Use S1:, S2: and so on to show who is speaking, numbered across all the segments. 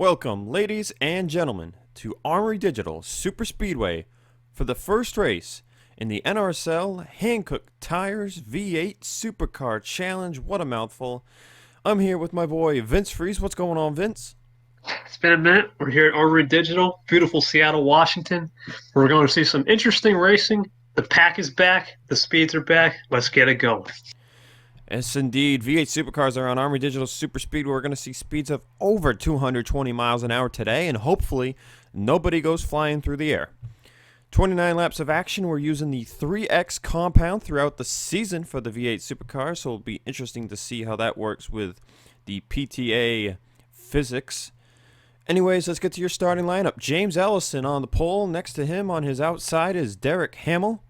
S1: Welcome, ladies and gentlemen, to Armory Digital Super Speedway for the first race in the NRSL Hankook Tyres V8 Supercar Challenge. What a mouthful. I'm here with my boy Vince Freeze. What's going on, Vince?
S2: It's been a minute. We're here at Armory Digital, beautiful Seattle, Washington. We're going to see some interesting racing. The pack is back. The speeds are back. Let's get it going.
S1: Yes, indeed. V8 Supercars are on Armory Digital Super Speedway. We're going to see speeds of over 220 miles an hour today, and hopefully nobody goes flying through the air. 29 laps of action. We're using the 3X compound throughout the season for the V8 Supercars, so it'll be interesting to see how that works with the PTA physics. Anyways, let's get to your starting lineup. James Ellison on the pole. Next to him on his outside is Derek Hamill.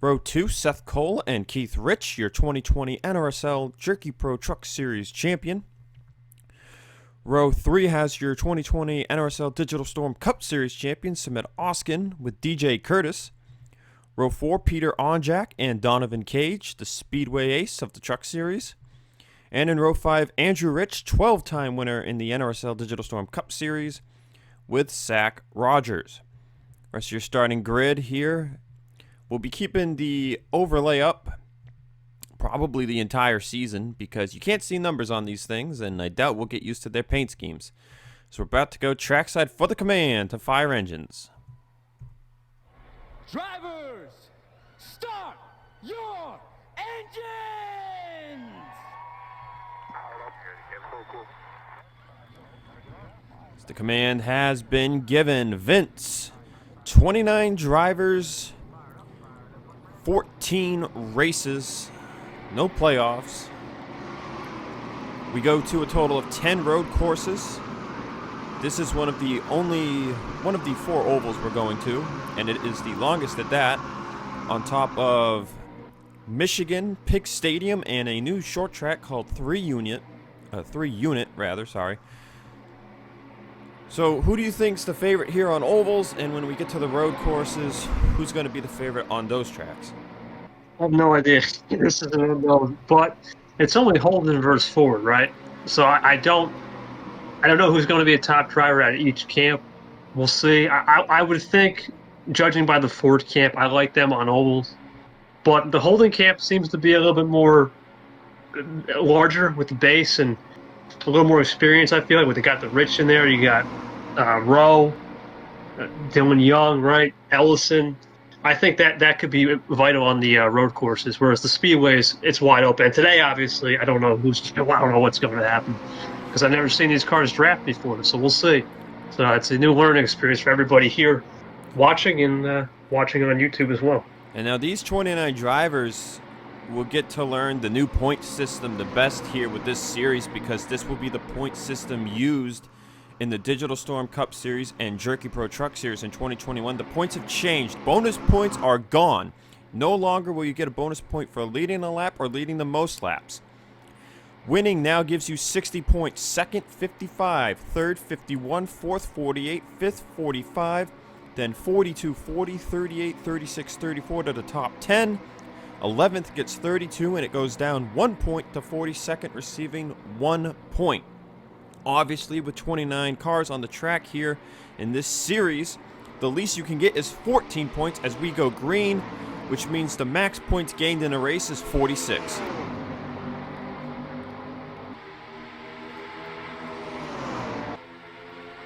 S1: Row 2, Seth Cole and Keith Rich, your 2020 NRSL Jerky Pro Truck Series champion. Row 3 has your 2020 NRSL Digital Storm Cup Series champion, Sumit Oskin, with DJ Curtis. Row 4, Peter Onjak and Donovan Cage, the Speedway ace of the Truck Series. And in row 5, Andrew Rich, 12-time winner in the NRSL Digital Storm Cup Series, with Zach Rogers. Rest of your starting grid here. We'll be keeping the overlay up probably the entire season because you can't see numbers on these things, and I doubt we'll get used to their paint schemes. So we're about to go trackside for the command to fire engines.
S3: Drivers, start your engines!
S1: The command has been given. Vince, 29 drivers, 14 races, no playoffs. We go to a total of 10 road courses. This is one of the 4 ovals we're going to, and it is the longest at that, on top of Michigan Pig Stadium and a new short track called 3 unit. So who do you think's the favorite here on ovals, and when we get to the road courses, who's going to be the favorite on those tracks?
S2: I have no idea. This is an unknown, but it's only Holden versus Ford, right? So I don't know who's going to be a top driver at each camp. We'll see. I would think, judging by the Ford camp, I like them on ovals, but the Holden camp seems to be a little bit more larger with the base and a little more experience. I feel like they got the Rich in there. You got Rowe, Dylan Young, right? Ellison. I think that could be vital on the road courses, whereas the speedways, it's wide open. Today, obviously, I don't know what's going to happen because I've never seen these cars draft before, so we'll see. So it's a new learning experience for everybody here watching and watching on YouTube as well.
S1: And now these 29 drivers will get to learn the new point system the best here with this series, because this will be the point system used in the Digital Storm Cup Series and Jerky Pro Truck Series in 2021. The points have changed. Bonus points are gone. No longer will you get a bonus point for leading a lap or leading the most laps. Winning now gives you 60 points. Second, 55. Third, 51. Fourth, 48. Fifth, 45. Then 42, 40, 38, 36, 34 to the top 10. 11th gets 32, and it goes down 1 point to 42nd, receiving 1 point. Obviously, with 29 cars on the track here in this series, the least you can get is 14 points as we go green, which means the max points gained in a race is 46.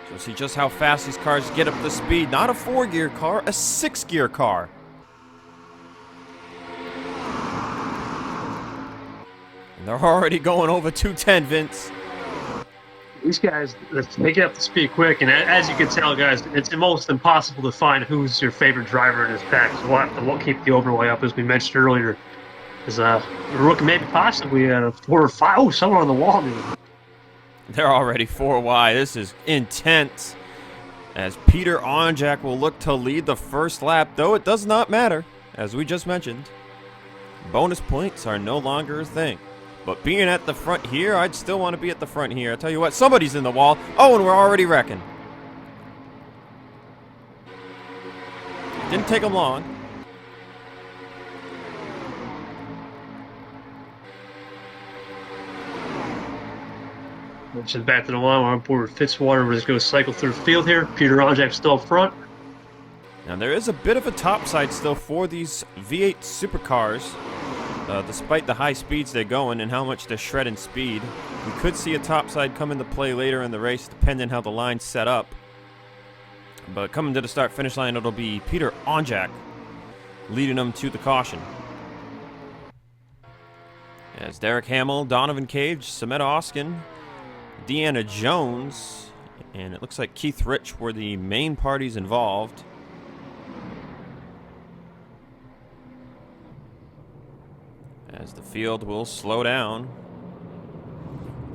S1: So see just how fast these cars get up to speed. Not a 4-gear car, a 6-gear car. And they're already going over 210, Vince.
S2: These guys, they get up to speed quick, and as you can tell, guys, it's almost impossible to find who's your favorite driver in this pack. So we'll keep the overlay up, as we mentioned earlier. Because we're looking maybe possibly at a 4 or 5. Oh, someone on the wall.
S1: They're already 4 wide. This is intense. As Peter Onjak will look to lead the first lap, though it does not matter, as we just mentioned. Bonus points are no longer a thing. But being at the front here, I'd still want to be at the front here. I tell you what, somebody's in the wall. Oh, and we're already wrecking. Didn't take them long.
S2: Which is back to the line. We're on board with Fitzwater. We're just going to cycle through the field here. Peter Onjak still up front.
S1: Now there is a bit of a topside still for these V8 Supercars. Despite the high speeds they're going and how much they're shredding speed, we could see a topside come into play later in the race, depending how the line's set up. But coming to the start-finish line, it'll be Peter Onjak leading them to the caution. As Derek Hamill, Donovan Cage, Sametta Oskin, Deanna Jones, and it looks like Keith Rich were the main parties involved. As the field will slow down.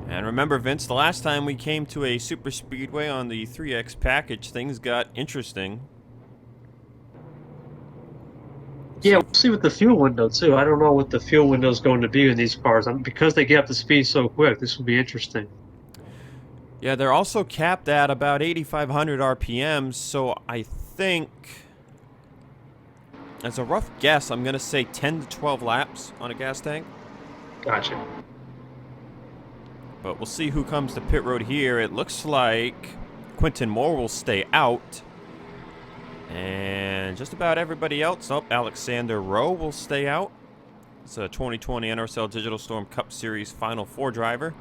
S1: And remember, Vince, the last time we came to a super speedway on the 3X package, things got interesting.
S2: Yeah, we'll see with the fuel window, too. I don't know what the fuel window is going to be in these cars. Because they get up to speed so quick, this will be interesting.
S1: Yeah, they're also capped at about 8,500 RPMs, so I think, as a rough guess, I'm going to say 10 to 12 laps on a gas tank.
S2: Gotcha.
S1: But we'll see who comes to pit road here. It looks like Quentin Moore will stay out. And just about everybody else. Oh, Alexander Rowe will stay out. It's a 2020 NRSL Digital Storm Cup Series Final Four driver.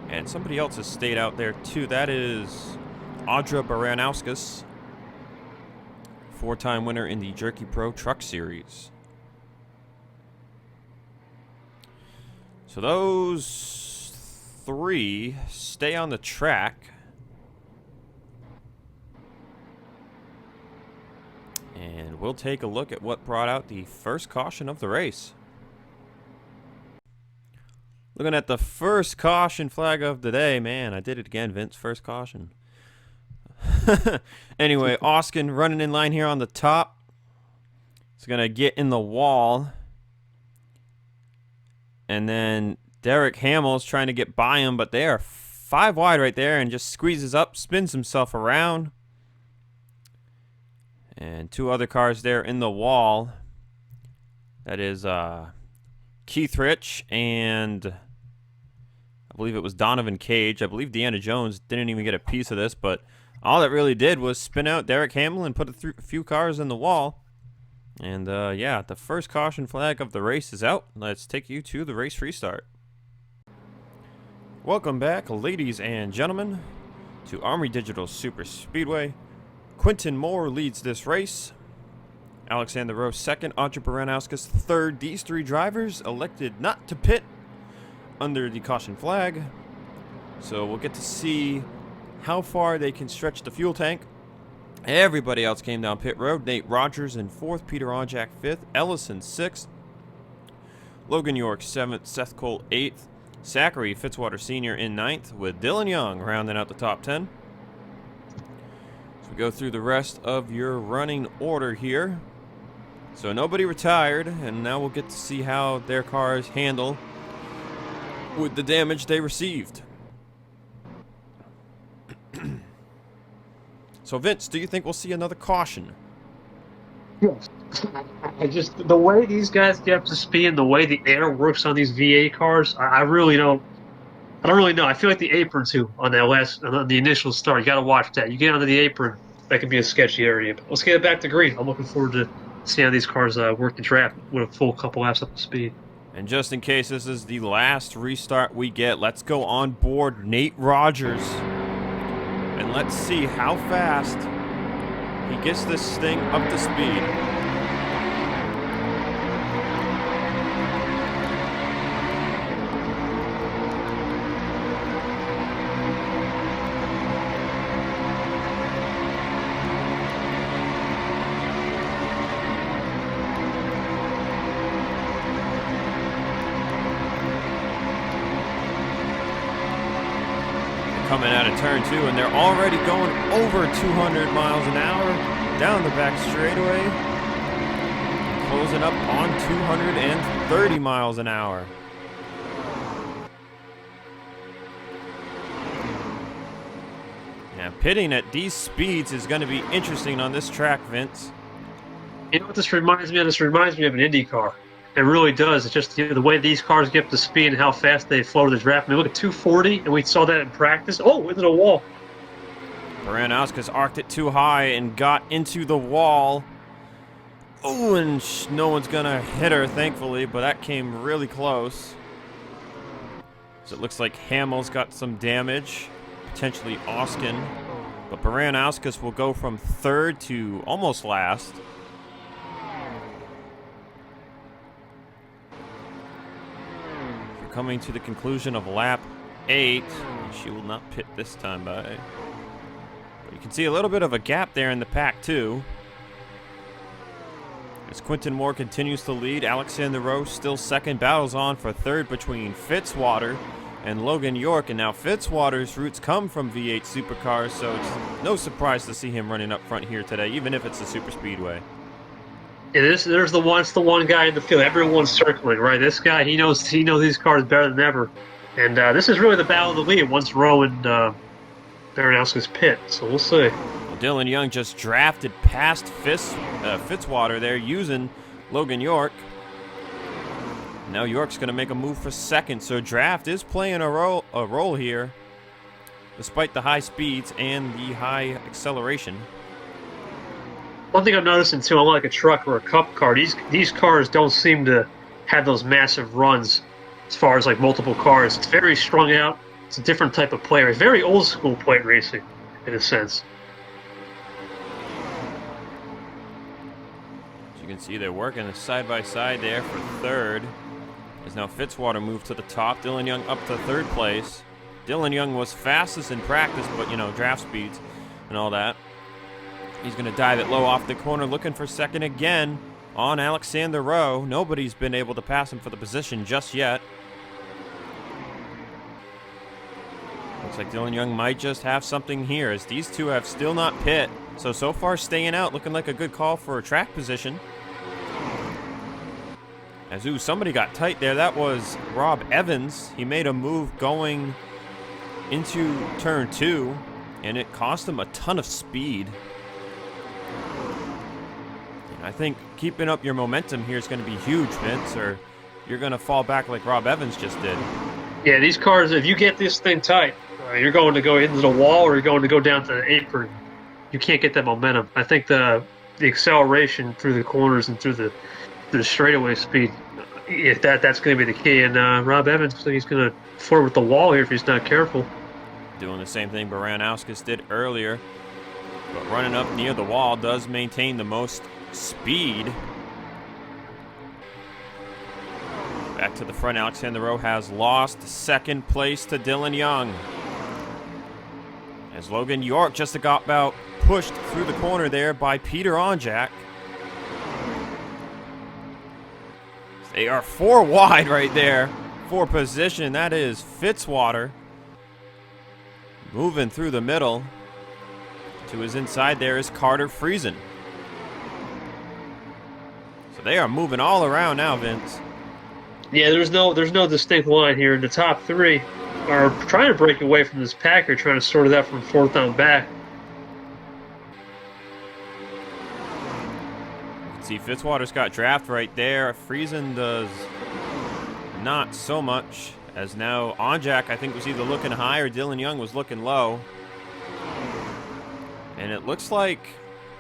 S1: And somebody else has stayed out there too. That is Audra Baranauskas, four-time winner in the Jerky Pro Truck Series. So those three stay on the track. And we'll take a look at what brought out the first caution of the race. Looking at the first caution flag of the day. Man, I did it again, Vince. First caution. Anyway, Oskin running in line here on the top. He's going to get in the wall. And then Derek Hamill's trying to get by him, but they are 5 wide right there and just squeezes up, spins himself around. And 2 other cars there in the wall. That is Keith Rich and I believe it was Donovan Cage. I believe Deanna Jones didn't even get a piece of this, but all it really did was spin out Derek Hamill and put a few cars in the wall. And yeah, the first caution flag of the race is out. Let's take you to the race restart. Welcome back, ladies and gentlemen, to Armory Digital Super Speedway. Quentin Moore leads this race. Alexander Rowe second, Audra Baranauskas third. These 3 drivers elected not to pit under the caution flag. So we'll get to see how far they can stretch the fuel tank. Everybody else came down pit road. Nate Rogers in 4th, Peter Onjak 5th, Ellison 6th, Logan York 7th, Seth Cole 8th, Zachary Fitzwater Sr. in 9th, with Dylan Young rounding out the top 10. So we go through the rest of your running order here. So nobody retired, and now we'll get to see how their cars handle with the damage they received. So Vince, do you think we'll see another caution?
S2: Yes. The way these guys get up to speed and the way the air works on these V8 cars, I really don't. I don't really know. I feel like the apron too on the initial start. You got to watch that. You get onto the apron, that can be a sketchy area. But let's get it back to green. I'm looking forward to seeing how these cars work the track with a full couple laps up to speed.
S1: And just in case this is the last restart we get, let's go on board Nate Rogers. And let's see how fast he gets this thing up to speed. Coming out of turn 2, and they're already going over 200 miles an hour down the back straightaway, closing up on 230 miles an hour. Now, pitting at these speeds is going to be interesting on this track, Vince.
S2: You know what this reminds me of? This reminds me of an Indy car. It really does. It's just the way these cars get up to speed and how fast they flow to the draft. I mean, look at 240, and we saw that in practice. Oh, into the wall.
S1: Baranowski's arced it too high and got into the wall. Oh, and no one's going to hit her, thankfully, but that came really close. So it looks like Hamill's got some damage, potentially Oskin. But Baranowskis will go from third to almost last. We're coming to the conclusion of lap 8. She will not pit this time by. But you can see a little bit of a gap there in the pack, too. As Quinton Moore continues to lead, Alexander Rowe still second. Battles on for third between Fitzwater and Logan York. And now Fitzwater's roots come from V8 Supercars, so it's no surprise to see him running up front here today, even if it's the super speedway.
S2: It's the one guy in the field. Everyone's circling, right? This guy, he knows these cars better than ever. And this is really the battle of the lead once Rowe and Baranowski's pit. So we'll see.
S1: Well, Dylan Young just drafted past Fitzwater there using Logan York. Now York's going to make a move for second, so draft is playing a role here, despite the high speeds and the high acceleration.
S2: One thing I'm noticing too, unlike a truck or a cup car, these cars don't seem to have those massive runs as far as like multiple cars. It's very strung out. It's a different type of player. It's very old school plate racing in a sense.
S1: As you can see, they're working side by side there for third. As now Fitzwater moved to the top. Dylan Young up to third place. Dylan Young was fastest in practice, but you know, draft speeds and all that. He's going to dive it low off the corner, looking for second again on Alexander Rowe. Nobody's been able to pass him for the position just yet. Looks like Dylan Young might just have something here, as these two have still not pit. So far staying out, looking like a good call for a track position. As somebody got tight there. That was Rob Evans. He made a move going into turn 2, and it cost him a ton of speed. I think keeping up your momentum here is going to be huge, Vince, or you're going to fall back like Rob Evans just did.
S2: Yeah, these cars, if you get this thing tight, you're going to go into the wall or you're going to go down to the apron. You can't get that momentum. I think the acceleration through the corners and through the straightaway speed, that's going to be the key. And Rob Evans, he's going to flirt with the wall here if he's not careful.
S1: Doing the same thing Baranowskis did earlier, but running up near the wall does maintain the most speed. Back to the front, Alexander Rowe has lost second place to Dylan Young. As Logan York just got about pushed through the corner there by Peter Onjak. They are 4 wide right there for position. That is Fitzwater. Moving through the middle. To his inside there is Carter Friesen. They are moving all around now, Vince.
S2: Yeah, there's no distinct line here. The top 3 are trying to break away from this pack. They're trying to sort it out from fourth on back.
S1: You can see Fitzwater's got draft right there. Friesen does not so much, as now Onjak, I think, was either looking high or Dylan Young was looking low. And it looks like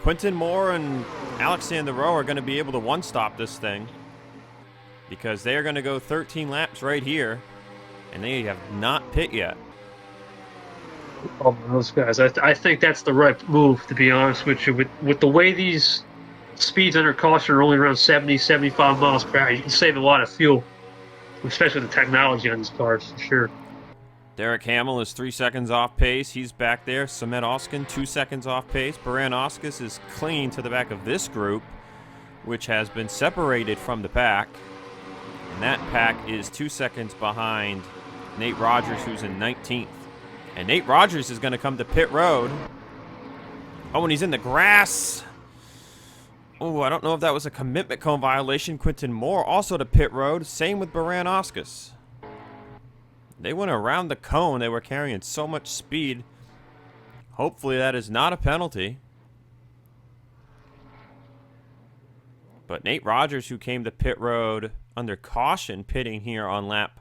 S1: Quinton Moore and Alexander Rowe are going to be able to one-stop this thing, because they are going to go 13 laps right here, and they have not pit yet.
S2: Oh, those guys. I think that's the right move, to be honest with you. With the way these speeds under caution are only around 70, 75 miles per hour, you can save a lot of fuel, especially with the technology on these cars, for sure.
S1: Derek Hamill is 3 seconds off pace. He's back there. Samet Oskin, 2 seconds off pace. Baranowskis is clinging to the back of this group, which has been separated from the pack. And that pack is 2 seconds behind Nate Rogers, who's in 19th. And Nate Rogers is going to come to pit road. Oh, and he's in the grass. Oh, I don't know if that was a commitment cone violation. Quinton Moore also to pit road. Same with Baranowskis. They went around the cone. They were carrying so much speed. Hopefully that is not a penalty. But Nate Rogers, who came to pit road under caution pitting here on lap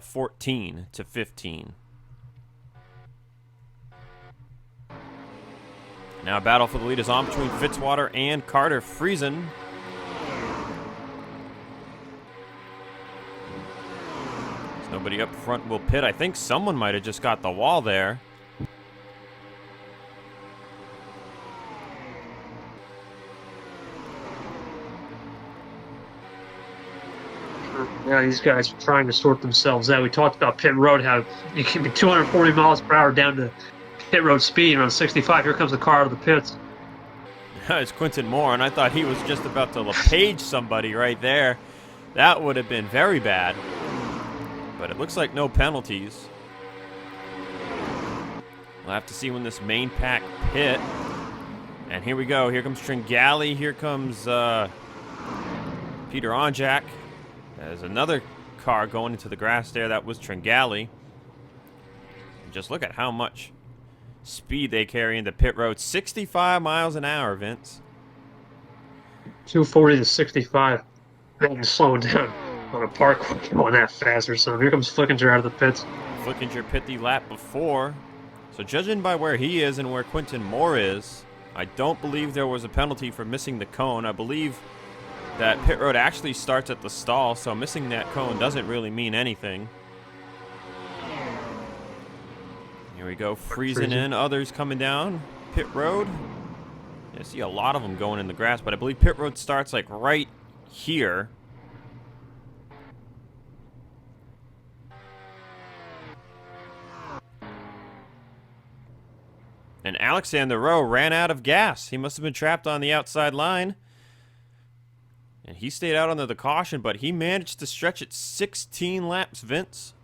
S1: 14 to 15. Now a battle for the lead is on between Fitzwater and Carter Friesen. There's nobody up front will pit. I think someone might have just got the wall there.
S2: Yeah, these guys are trying to sort themselves out. We talked about pit road, how you can be 240 miles per hour down to pit road speed around 65. Here comes the car out of the pits.
S1: It's Quinton Moore, and I thought he was just about to LePage somebody right there. That would have been very bad. But it looks like no penalties. We'll have to see when this main pack pit. And here we go. Here comes Tringali. Here comes Peter Onjak. There's another car going into the grass there. That was Tringali. And just look at how much speed they carry into pit road. 65 miles an hour, Vince.
S2: 240 to 65. Man, slowing down on a parkway going that fast or something. Here comes Flickinger out of the pits.
S1: Flickinger pit the lap before. So judging by where he is and where Quinton Moore is, I don't believe there was a penalty for missing the cone. I believe that pit road actually starts at the stall, so missing that cone doesn't really mean anything. Here we go, Friesen in, others coming down pit road. I see a lot of them going in the grass, but I believe pit road starts like right here. And Alexander Rowe ran out of gas. He must have been trapped on the outside line. And he stayed out under the caution, but he managed to stretch it 16 laps, Vince.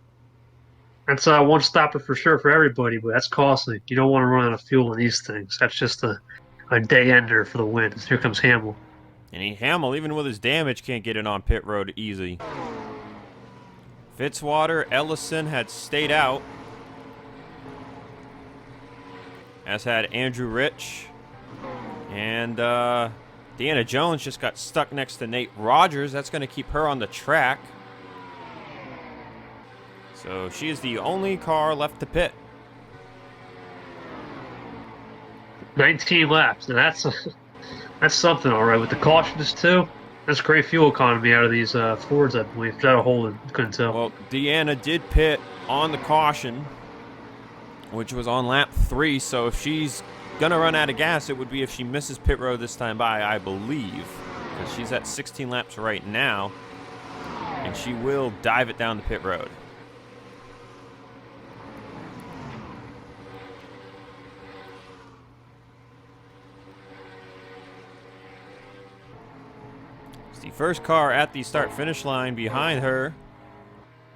S2: That's one stopper for sure for everybody, but that's costly. You don't want to run out of fuel in these things. That's just a day ender for the win. Here comes Hamill.
S1: And Hamill, even with his damage, can't get it on pit road easy. Fitzwater, Ellison had stayed out. As had Andrew Rich. And Deanna Jones just got stuck next to Nate Rogers. That's going to keep her on the track. So she is the only car left to pit.
S2: 19 laps. Now that's something, all right. With the cautions too, that's great fuel economy out of these Fords, I believe. That Holden couldn't tell.
S1: Well, Deanna did pit on the caution, which was on lap 3. So if she's gonna run out of gas, it would be if she misses pit road this time by, I believe, because she's at 16 laps right now, and she will dive it down the pit road. The first car at the start-finish line behind her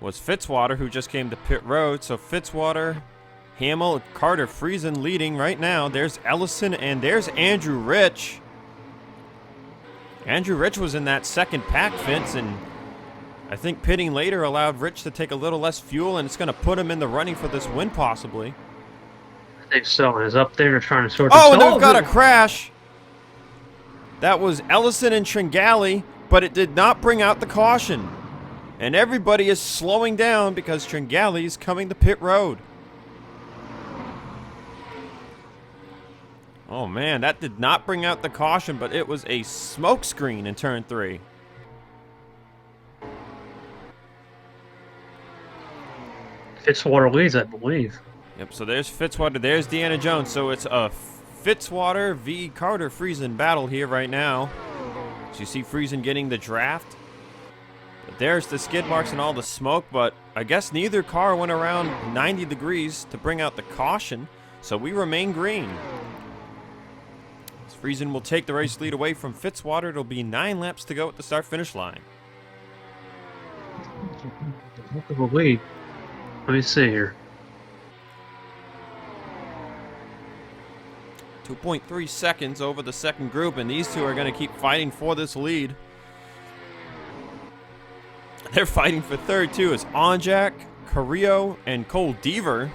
S1: was Fitzwater, who just came to pit road. So Fitzwater, Hamill, Carter Friesen leading right now. There's Ellison and there's Andrew Rich. Andrew Rich was in that second pack, Vince, and I think pitting later allowed Rich to take a little less fuel, and it's going to put him in the running for this win possibly.
S2: I think so. And it's up there trying to sort.
S1: Oh, and they've got a crash. That was Ellison and Tringali, but it did not bring out the caution. And everybody is slowing down because Tringali is coming to pit road. Oh man, that did not bring out the caution, but it was a smokescreen in turn 3.
S2: Fitzwater leads, I believe.
S1: Yep, so there's Fitzwater, there's Deanna Jones. So it's a Fitzwater v. Carter Friesen battle here right now. So you see Friesen getting the draft. But there's the skid marks and all the smoke, but I guess neither car went around 90 degrees to bring out the caution, so we remain green. As Friesen will take the race lead away from Fitzwater. It'll be 9 laps to go at the start-finish line.
S2: Look at the lead. Let me see here.
S1: 2.3 seconds over the second group, and these two are going to keep fighting for this lead. They're fighting for third, too, as Onjak, Carrillo, and Cole Deaver.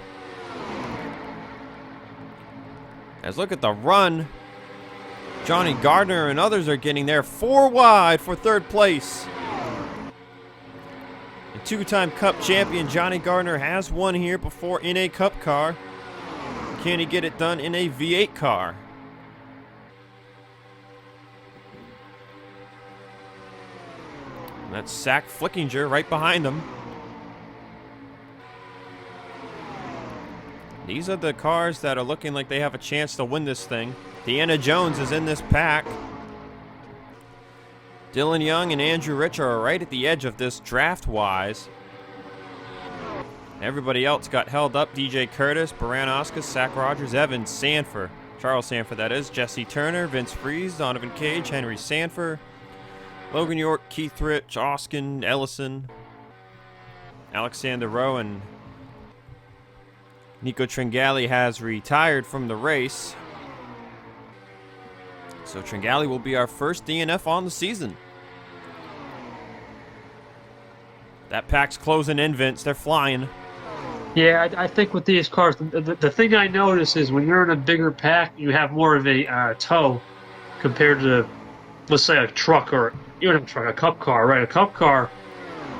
S1: As look at the run. Johnny Gardner and others are getting there 4 wide for third place. two-time Cup champion Johnny Gardner has won here before in a Cup car. Can he get it done in a V8 car? And that's Zach Flickinger right behind him. These are the cars that are looking like they have a chance to win this thing. Deanna Jones is in this pack. Dylan Young and Andrew Rich are right at the edge of this draft-wise. Everybody else got held up. DJ Curtis, Baran Oscar, Zach Rogers, Evan Sanford. Charles Sanford, that is. Jesse Turner, Vince Freeze, Donovan Cage, Henry Sanford, Logan York, Keith Rich, Oskin, Ellison, Alexander Rowe, and Nico Tringali has retired from the race. So Tringali will be our first DNF on the season. That pack's closing in, Vince. They're flying.
S2: Yeah, I think with these cars, the thing I notice is when you're in a bigger pack, you have more of a tow compared to, let's say, a truck or even a Cup car, right? A Cup car,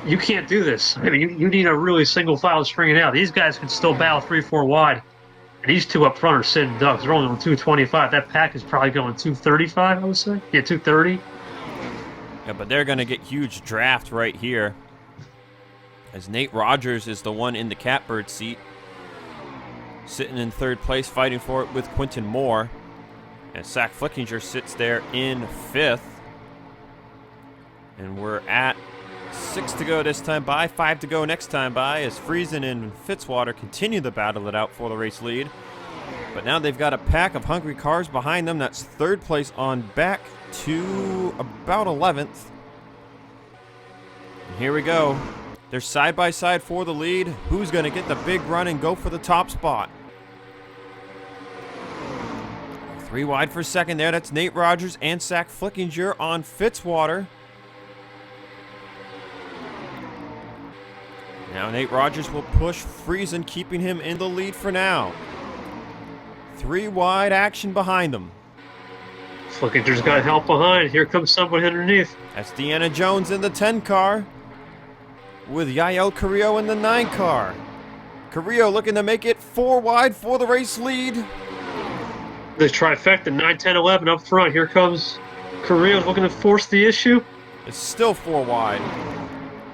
S2: you can't do this. I mean, you need a really single file stringing out. These guys can still battle 3-4 wide. And these two up front are sitting ducks. They're only on 225. That pack is probably going 235, I would say. Yeah, 230.
S1: Yeah, but they're going to get huge draft right here. As Nate Rogers is the one in the catbird seat, sitting in third place, fighting for it with Quentin Moore. And Zach Flickinger sits there in fifth. And we're at 6 to go this time by, 5 to go next time by, as Friesen and Fitzwater continue to battle it out for the race lead. But now they've got a pack of hungry cars behind them. That's third place on back to about 11th. And here we go. They're side by side for the lead. Who's going to get the big run and go for the top spot? 3 wide for second there. That's Nate Rogers and Zach Flickinger on Fitzwater. Now Nate Rogers will push Friesen, keeping him in the lead for now. 3 wide action behind them.
S2: Flickinger's got help behind. Here comes somebody underneath.
S1: That's Deanna Jones in the 10 car with Yael Carrillo in the 9 car. Carrillo looking to make it 4 wide for the race lead.
S2: The trifecta, 9, 10, 11 up front. Here comes Carrillo looking to force the issue.
S1: It's still 4 wide.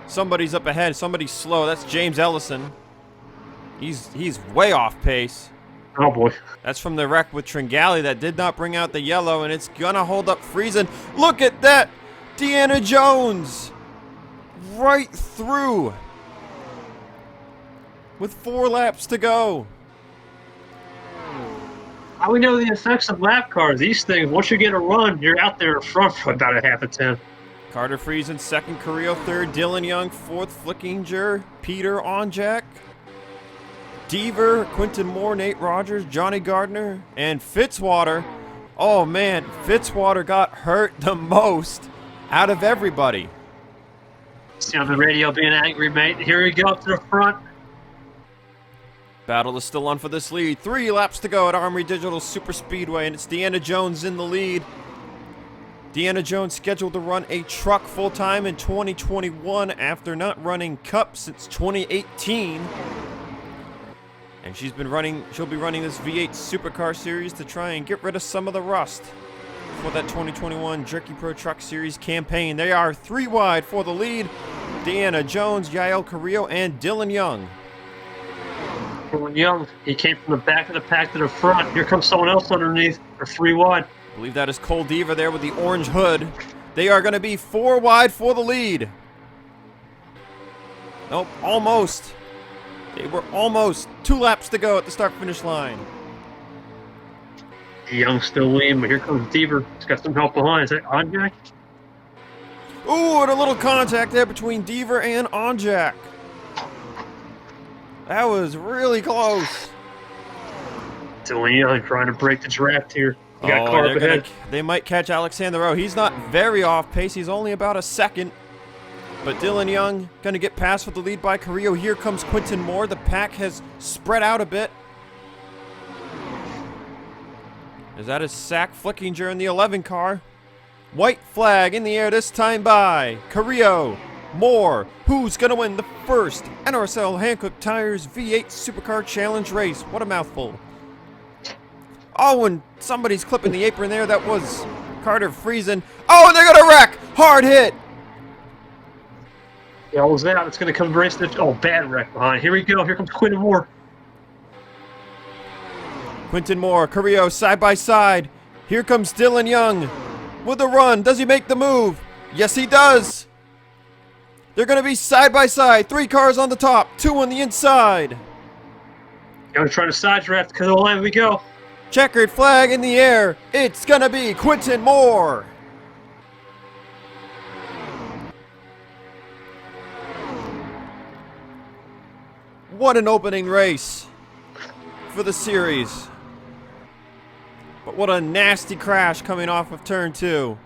S1: Somebody's up ahead. Somebody's slow. That's James Ellison. He's way off pace.
S2: Oh, boy.
S1: That's from the wreck with Tringali that did not bring out the yellow, and it's going to hold up Friesen. Look at that! Deanna Jones! Right through. With 4 laps to go.
S2: How we know the effects of lap cars? These things, once you get a run, you're out there in front for about a half a 10.
S1: Carter Friesen, second. Carrillo, third. Dylan Young, fourth. Flickinger, Peter Onjak, Deaver, Quentin Moore, Nate Rogers, Johnny Gardner, and Fitzwater. Oh, man, Fitzwater got hurt the most out of everybody.
S2: See on the radio being angry, mate. Here we go up to the front.
S1: Battle is still on for this lead. 3 laps to go at Armory Digital Super Speedway, and it's Deanna Jones in the lead. Deanna Jones scheduled to run a truck full-time in 2021 after not running Cup since 2018. And she'll be running this V8 Supercar series to try and get rid of some of the rust for that 2021 Jerky Pro Truck Series campaign. They are 3 wide for the lead. Deanna Jones, Yael Carrillo, and Dylan Young.
S2: Dylan Young, he came from the back of the pack to the front. Here comes someone else underneath. They're 3 wide.
S1: I believe that is Cole Deaver there with the orange hood. They are going to be 4 wide for the lead. Nope, almost. They were almost 2 laps to go at the start-finish line.
S2: Young still leading, but here comes Deaver. He's got some help behind. Is that Onjak?
S1: Ooh, and a little contact there between Deaver and Onjak. That was really close.
S2: Dylan Young trying to break the draft here. He got car up ahead.
S1: They might catch Alexander Rowe. He's not very off pace. He's only about a second. But Dylan Young going to get past with the lead by Carrillo. Here comes Quentin Moore. The pack has spread out a bit. As that is Zach Flickinger in the 11 car. White flag in the air this time by Carrillo. Moore. Who's going to win the first NRSL Hankook Tyres V8 Supercar Challenge race? What a mouthful. Oh, and somebody's clipping the apron there. That was Carter Friesen. Oh, and they're going to wreck. Hard hit.
S2: Yeah, what was that? It's going to come race the... Oh, bad wreck behind. Here we go. Here comes Quinton Moore.
S1: Quinton Moore, Carrillo side by side. Here comes Dylan Young with a run. Does he make the move? Yes, he does. They're going to be side by side. 3 cars on the top, 2 on the inside.
S2: Young trying to side draft because of the line we go.
S1: Checkered flag in the air. It's going to be Quinton Moore. What an opening race for the series. But what a nasty crash coming off of turn 2.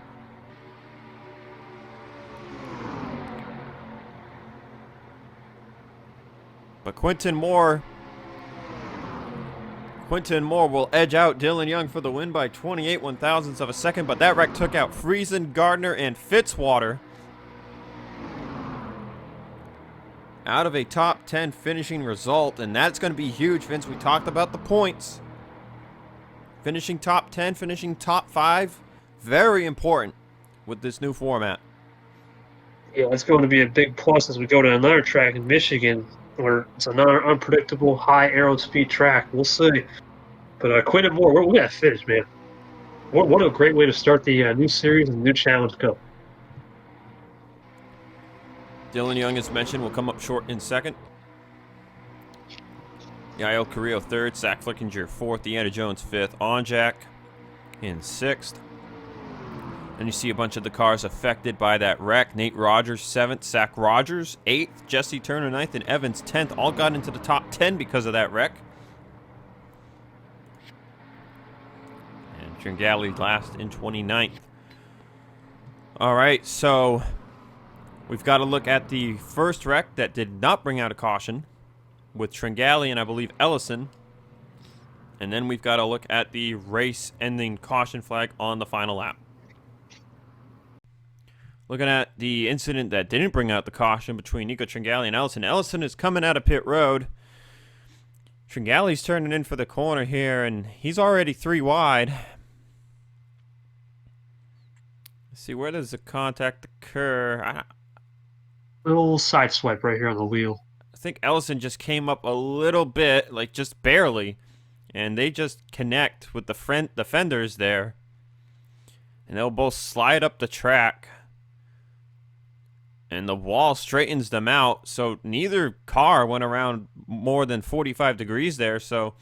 S1: But Quinton Moore will edge out Dylan Young for the win by 28 one-thousandths of a second, but that wreck took out Friesen, Gardner, and Fitzwater out of a top 10 finishing result, and that's going to be huge, Vince. We talked about the points. Finishing top 10, finishing top 5, very important with this new format.
S2: Yeah, it's going to be a big plus as we go to another track in Michigan, where it's another unpredictable high aero speed track. We'll see. But Quinton Moore, we got to finish, man. What a great way to start the new series and new challenge go.
S1: Dylan Young, as mentioned, will come up short in second. Yael Carrillo third, Zach Flickinger fourth, Deanna Jones fifth, Onjak in sixth. And you see a bunch of the cars affected by that wreck. Nate Rogers 7th, Zach Rogers 8th, Jesse Turner 9th, and Evans 10th. All got into the top 10 because of that wreck. And Tringali last in 29th. All right, so we've got to look at the first wreck that did not bring out a caution with Tringali and I believe Ellison. And then we've got to look at the race-ending caution flag on the final lap. Looking at the incident that didn't bring out the caution between Nico Tringali and Ellison. Ellison is coming out of pit road. Tringali's turning in for the corner here, and he's already 3 wide. Let's see, where does the contact occur?
S2: Little side swipe right here on the wheel.
S1: I think Ellison just came up a little bit, like just barely, and they just connect with the fenders there, and they'll both slide up the track. And the wall straightens them out, so neither car went around more than 45 degrees there, so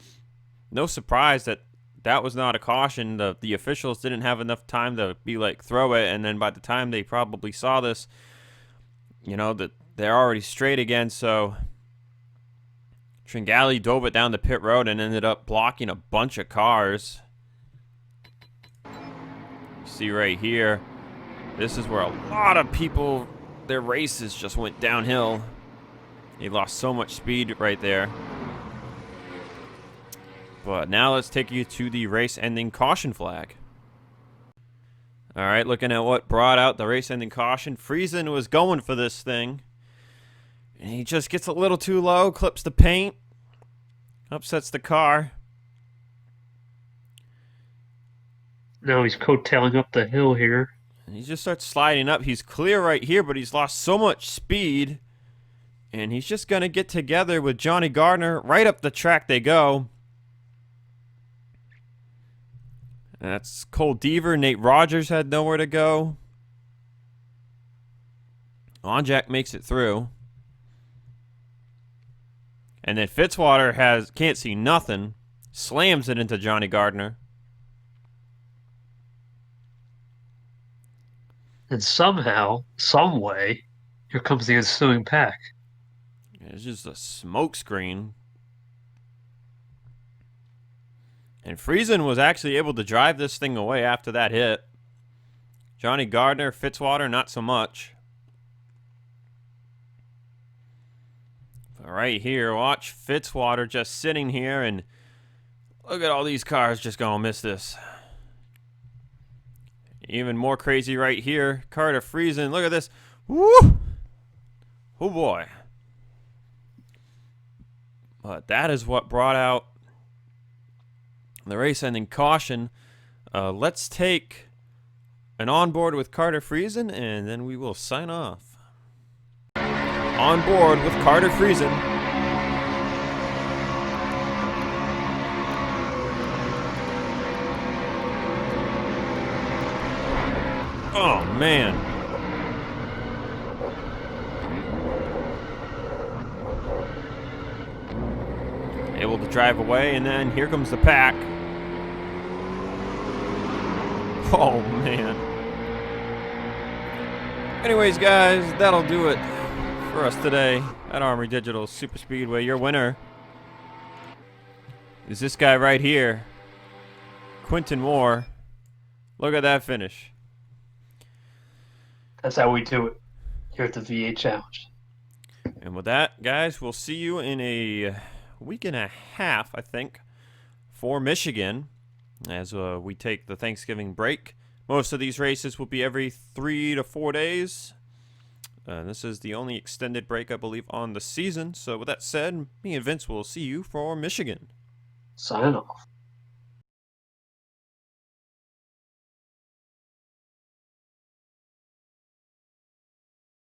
S1: no surprise that that was not a caution. The officials didn't have enough time to be like, throw it, and then by the time they probably saw this, you know, that they're already straight again, so Tringali dove it down the pit road and ended up blocking a bunch of cars. See right here, this is where a lot of people... their races just went downhill. He lost so much speed right there. But now let's take you to the race-ending caution flag. All right, looking at what brought out the race-ending caution. Friesen was going for this thing. And he just gets a little too low, clips the paint, upsets the car.
S2: Now he's coattailing up the hill here.
S1: And he just starts sliding up. He's clear right here, but he's lost so much speed. And he's just going to get together with Johnny Gardner. Right up the track they go. And that's Cole Deaver. Nate Rogers had nowhere to go. Onjak makes it through. And then Fitzwater can't see nothing. Slams it into Johnny Gardner.
S2: And somehow, some way, here comes the ensuing pack.
S1: It's just a smoke screen. And Friesen was actually able to drive this thing away after that hit. Johnny Gardner, Fitzwater, not so much. But right here, watch Fitzwater just sitting here, and look at all these cars just gonna miss this. Even more crazy right here, Carter Friesen. Look at this. Woo! Oh boy. But that is what brought out the race-ending caution. Let's take an onboard with Carter Friesen, and then we will sign off. On board with Carter Friesen. Oh, man. Able to drive away, and then here comes the pack. Oh, man. Anyways, guys, that'll do it for us today at Armory Digital Super Speedway. Your winner is this guy right here, Quinton Moore. Look at that finish.
S2: That's how we do it here at the V8 Challenge.
S1: And with that, guys, we'll see you in a week and a half, I think, for Michigan as we take the Thanksgiving break. Most of these races will be every 3 to 4 days. This is the only extended break, I believe, on the season. So with that said, me and Vince will see you for Michigan.
S2: Sign off.